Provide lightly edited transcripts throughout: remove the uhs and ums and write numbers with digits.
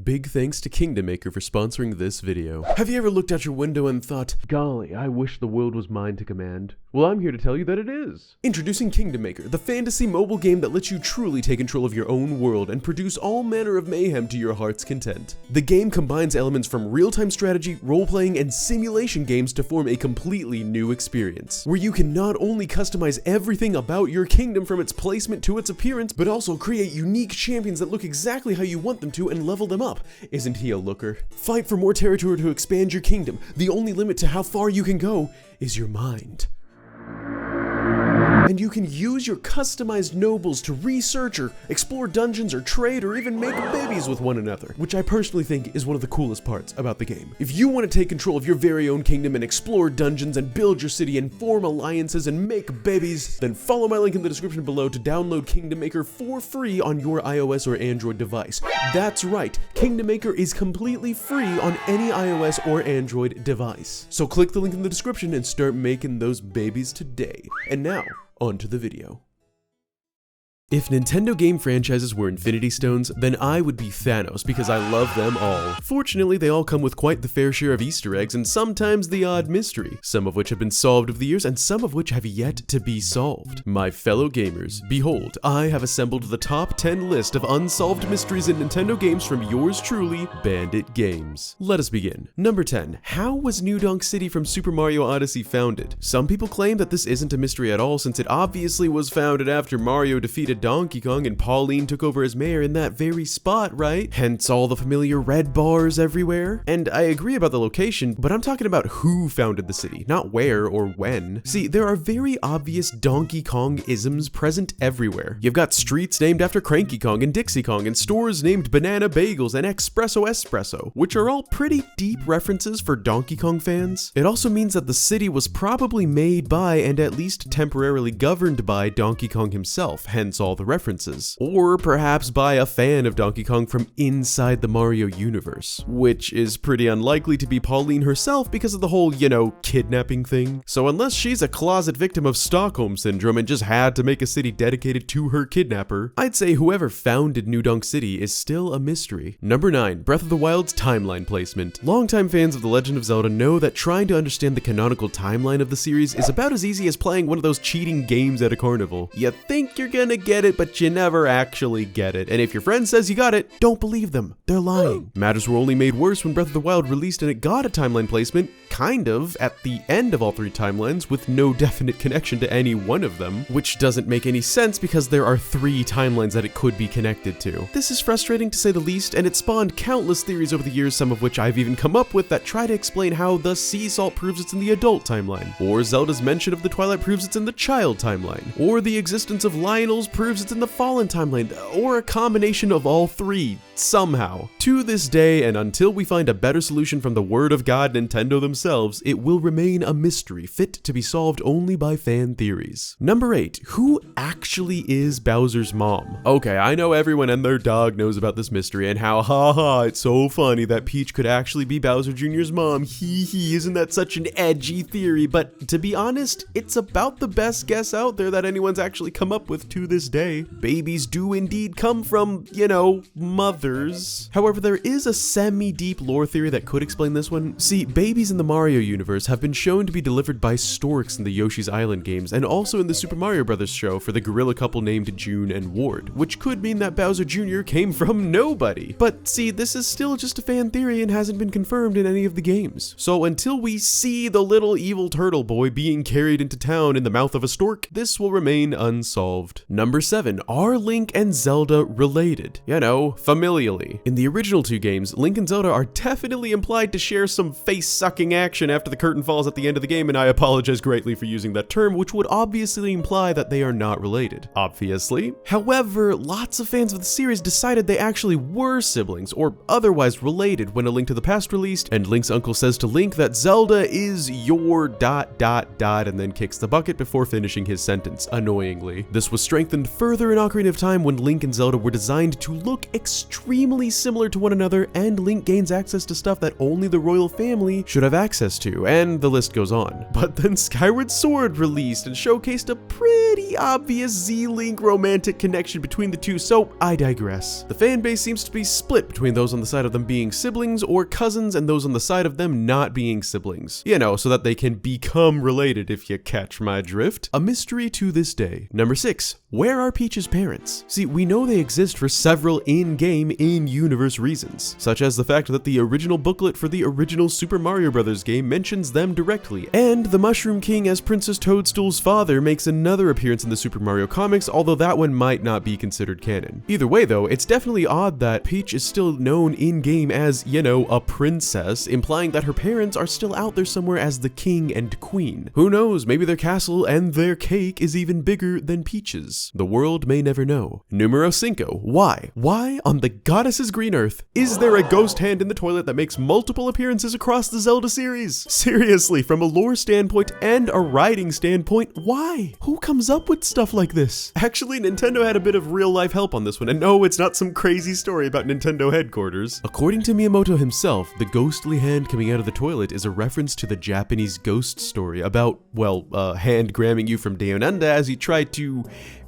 Big thanks to Kingdom Maker for sponsoring this video. Have you ever looked out your window and thought, golly, I wish the world was mine to command? Well, I'm here to tell you that it is. Introducing Kingdom Maker, the fantasy mobile game that lets you truly take control of your own world and produce all manner of mayhem to your heart's content. The game combines elements from real-time strategy, role-playing, and simulation games to form a completely new experience, where you can not only customize everything about your kingdom from its placement to its appearance, but also create unique champions that look exactly how you want them to and level them up. Isn't he a looker? Fight for more territory to expand your kingdom. The only limit to how far you can go is your mind. And you can use your customized nobles to research or explore dungeons or trade or even make babies with one another, which I personally think is one of the coolest parts about the game. If you want to take control of your very own kingdom and explore dungeons and build your city and form alliances and make babies, then follow my link in the description below to download Kingdom Maker for free on your iOS or Android device. That's right, Kingdom Maker is completely free on any iOS or Android device. So click the link in the description and start making those babies today. And now, on to the video. If Nintendo game franchises were Infinity Stones, then I would be Thanos because I love them all. Fortunately, they all come with quite the fair share of Easter eggs and sometimes the odd mystery, some of which have been solved over the years and some of which have yet to be solved. My fellow gamers, behold, I have assembled the top 10 list of unsolved mysteries in Nintendo games from yours truly, Bandit Games. Let us begin. Number 10. How was New Donk City from Super Mario Odyssey founded? Some people claim that this isn't a mystery at all since it obviously was founded after Mario defeated Donkey Kong and Pauline took over as mayor in that very spot, right? Hence all the familiar red bars everywhere. And I agree about the location, but I'm talking about who founded the city, not where or when. See, there are very obvious Donkey Kong-isms present everywhere. You've got streets named after Cranky Kong and Dixie Kong and stores named Banana Bagels and Espresso Espresso, which are all pretty deep references for Donkey Kong fans. It also means that the city was probably made by and at least temporarily governed by Donkey Kong himself, hence all the references. Or perhaps by a fan of Donkey Kong from inside the Mario universe, which is pretty unlikely to be Pauline herself because of the whole, kidnapping thing. So unless she's a closet victim of Stockholm Syndrome and just had to make a city dedicated to her kidnapper, I'd say whoever founded New Donk City is still a mystery. Number 9. Breath of the Wild's timeline placement. Longtime fans of The Legend of Zelda know that trying to understand the canonical timeline of the series is about as easy as playing one of those cheating games at a carnival. You think you're gonna get it, but you never actually get it. And if your friend says you got it, don't believe them. They're lying. Matters were only made worse when Breath of the Wild released and it got a timeline placement, kind of, at the end of all three timelines with no definite connection to any one of them, which doesn't make any sense because there are 3 timelines that it could be connected to. This is frustrating to say the least, and it spawned countless theories over the years, some of which I've even come up with that try to explain how the sea salt proves it's in the adult timeline, or Zelda's mention of the Twilight proves it's in the child timeline, or the existence of Lionel's proves it's in the Fallen timeline, or a combination of all 3, somehow. To this day, and until we find a better solution from the word of God Nintendo themselves, it will remain a mystery fit to be solved only by fan theories. Number 8. Who actually is Bowser's mom? Okay, I know everyone and their dog knows about this mystery and how haha, it's so funny that Peach could actually be Bowser Jr.'s mom. Hee hee, isn't that such an edgy theory? But to be honest, it's about the best guess out there that anyone's actually come up with to this day. Babies do indeed come from, mothers. However, there is a semi-deep lore theory that could explain this one. See, babies in the Mario universe have been shown to be delivered by storks in the Yoshi's Island games and also in the Super Mario Bros. Show for the gorilla couple named June and Ward, which could mean that Bowser Jr. came from nobody. But see, this is still just a fan theory and hasn't been confirmed in any of the games. So until we see the little evil turtle boy being carried into town in the mouth of a stork, this will remain unsolved. Number 7. Are Link and Zelda related? Familially. In the original 2 games, Link and Zelda are definitely implied to share some face-sucking action after the curtain falls at the end of the game, and I apologize greatly for using that term, which would obviously imply that they are not related. Obviously. However, lots of fans of the series decided they actually were siblings, or otherwise related, when A Link to the Past released, and Link's uncle says to Link that Zelda is your ... and then kicks the bucket before finishing his sentence, annoyingly. This was strengthened further in Ocarina of Time when Link and Zelda were designed to look extremely extremely similar to one another, and Link gains access to stuff that only the royal family should have access to, and the list goes on. But then Skyward Sword released and showcased a pretty obvious Z-Link romantic connection between the two, so I digress. The fan base seems to be split between those on the side of them being siblings or cousins and those on the side of them not being siblings. You know, so that they can become related, if you catch my drift. A mystery to this day. Number 6. Where are Peach's parents? See, we know they exist for several in-game, in-universe reasons, such as the fact that the original booklet for the original Super Mario Bros. Game mentions them directly, and the Mushroom King as Princess Toadstool's father makes another appearance in the Super Mario comics, although that one might not be considered canon. Either way though, it's definitely odd that Peach is still known in-game as, you know, a princess, implying that her parents are still out there somewhere as the king and queen. Who knows, maybe their castle and their cake is even bigger than Peach's. The world may never know. Numero 5. Why? Why on the goddess's green earth is there a ghost hand in the toilet that makes multiple appearances across the Zelda series? Seriously, from a lore standpoint and a writing standpoint, why? Who comes up with stuff like this? Actually, Nintendo had a bit of real-life help on this one, and no, it's not some crazy story about Nintendo headquarters. According to Miyamoto himself, the ghostly hand coming out of the toilet is a reference to the Japanese ghost story about, well, a hand grabbing you from down under as you try to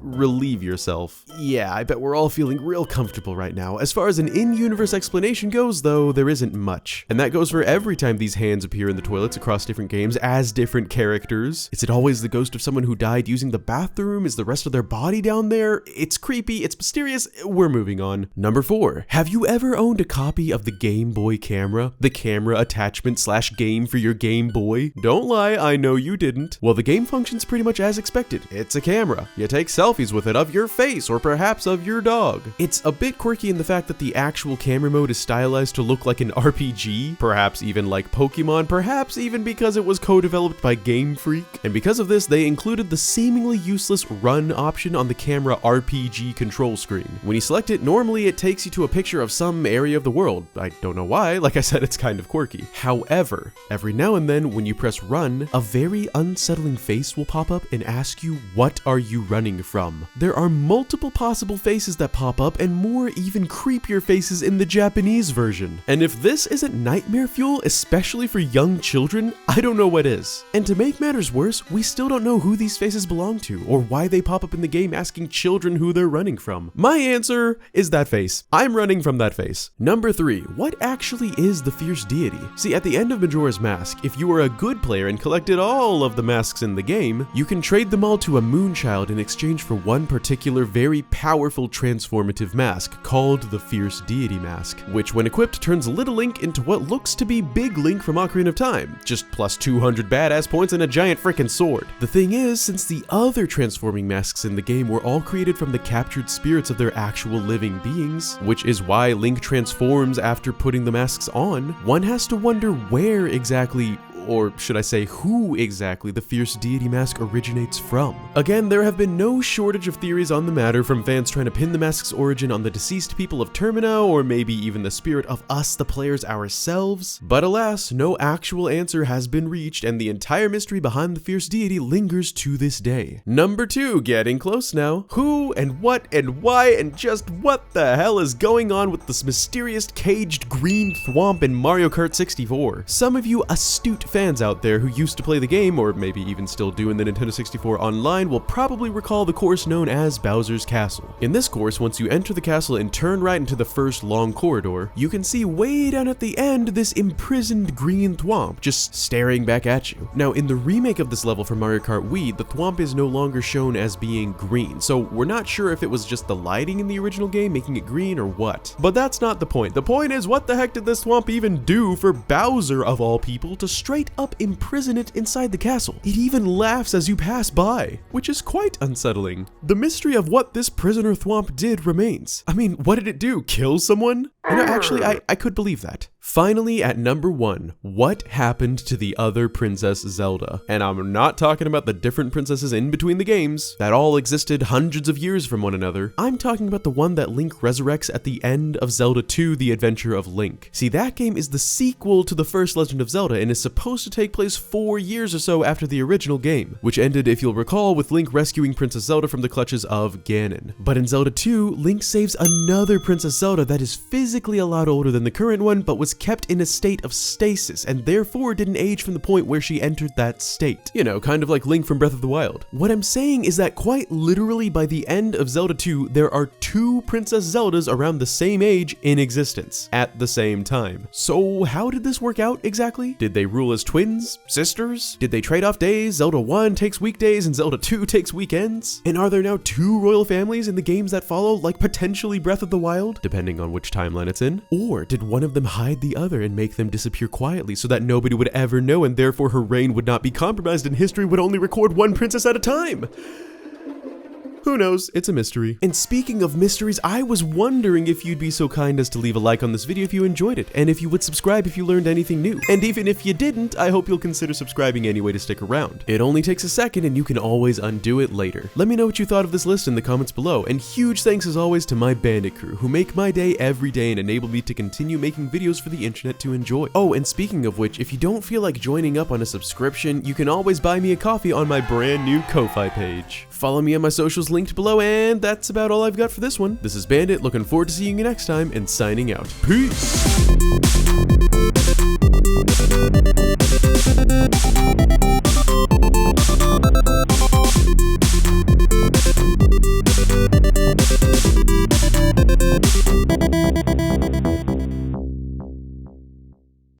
relieve yourself. Yeah, I bet we're all feeling real comfortable right now. As far as an in-universe explanation goes, though, there isn't much. And that goes for every time these hands appear in the toilets across different games as different characters. Is it always the ghost of someone who died using the bathroom? Is the rest of their body down there? It's creepy, it's mysterious, we're moving on. Number 4. Have you ever owned a copy of the GameBoy Camera? The camera attachment / game for your Game Boy? Don't lie, I know you didn't. Well, the game functions pretty much as expected. It's a camera. You take selfies with it of your face or perhaps of your dog. It's a bit quirky in the fact that the actual camera mode is stylized to look like an RPG, perhaps even like Pokemon, perhaps even because it was co-developed by Game Freak. And because of this, they included the seemingly useless run option on the camera RPG control screen. When you select it, normally it takes you to a picture of some area of the world. I don't know why, like I said, it's kind of quirky. However, every now and then when you press run, a very unsettling face will pop up and ask you, what are you running from? There are multiple possible faces that pop up and more even creepier faces in the Japanese version. And if this isn't nightmare fuel, especially for young children, I don't know what is. And to make matters worse, we still don't know who these faces belong to or why they pop up in the game asking children who they're running from. My answer is that face. I'm running from that face. Number 3. What actually is the fierce deity? See, at the end of Majora's Mask, if you were a good player and collected all of the masks in the game, you can trade them all to a Moonchild in exchange for one particular very powerful transformative mask called the Fierce Deity Mask, which when equipped turns Little Link into what looks to be Big Link from Ocarina of Time, just plus 200 badass points and a giant frickin' sword. The thing is, since the other transforming masks in the game were all created from the captured spirits of their actual living beings, which is why Link transforms after putting the masks on, one has to wonder where exactly, or should I say who exactly, the Fierce Deity Mask originates from. Again, there have been no shortage of theories on the matter, from fans trying to pin the mask's origin on the deceased people of Termina, or maybe even the spirit of us, the players ourselves. But alas, no actual answer has been reached, and the entire mystery behind the Fierce Deity lingers to this day. Number 2, getting close now. Who and what and why and just what the hell is going on with this mysterious caged green thwomp in Mario Kart 64? Some of you astute fans out there who used to play the game, or maybe even still do in the Nintendo 64 Online, will probably recall the course known as Bowser's Castle. In this course, once you enter the castle and turn right into the first long corridor, you can see way down at the end this imprisoned green thwomp just staring back at you. Now, in the remake of this level for Mario Kart Wii, the thwomp is no longer shown as being green, so we're not sure if it was just the lighting in the original game making it green or what. But that's not the point. The point is, what the heck did this thwomp even do for Bowser, of all people, to straight up imprison it inside the castle? It even laughs as you pass by, which is quite unsettling. The mystery of what this prisoner thwomp did remains. I mean, what did it do? Kill someone? And actually, I could believe that. Finally, at number 1, what happened to the other Princess Zelda? And I'm not talking about the different princesses in between the games that all existed hundreds of years from one another. I'm talking about the one that Link resurrects at the end of Zelda 2: The Adventure of Link. See, that game is the sequel to the first Legend of Zelda and is supposed to take place 4 years or so after the original game, which ended, if you'll recall, with Link rescuing Princess Zelda from the clutches of Ganon. But in Zelda 2, Link saves another Princess Zelda that is physically a lot older than the current one, but was kept in a state of stasis and therefore didn't age from the point where she entered that state. You know, kind of like Link from Breath of the Wild. What I'm saying is that quite literally by the end of Zelda 2, there are 2 Princess Zeldas around the same age in existence at the same time. So how did this work out exactly? Did they rule as twins? Sisters? Did they trade off days? Zelda 1 takes weekdays and Zelda 2 takes weekends? And are there now 2 royal families in the games that follow, like potentially Breath of the Wild, depending on which timeline it's in? Or did one of them hide the other and make them disappear quietly so that nobody would ever know and therefore her reign would not be compromised and history would only record one princess at a time? Who knows? It's a mystery. And speaking of mysteries, I was wondering if you'd be so kind as to leave a like on this video if you enjoyed it, and if you would subscribe if you learned anything new. And even if you didn't, I hope you'll consider subscribing anyway to stick around. It only takes a second and you can always undo it later. Let me know what you thought of this list in the comments below, and huge thanks as always to my bandit crew who make my day every day and enable me to continue making videos for the internet to enjoy. Oh, and speaking of which, if you don't feel like joining up on a subscription, you can always buy me a coffee on my brand new Ko-Fi page. Follow me on my socials linked below, and that's about all I've got for this one. This is Bandit, looking forward to seeing you next time, and signing out. Peace!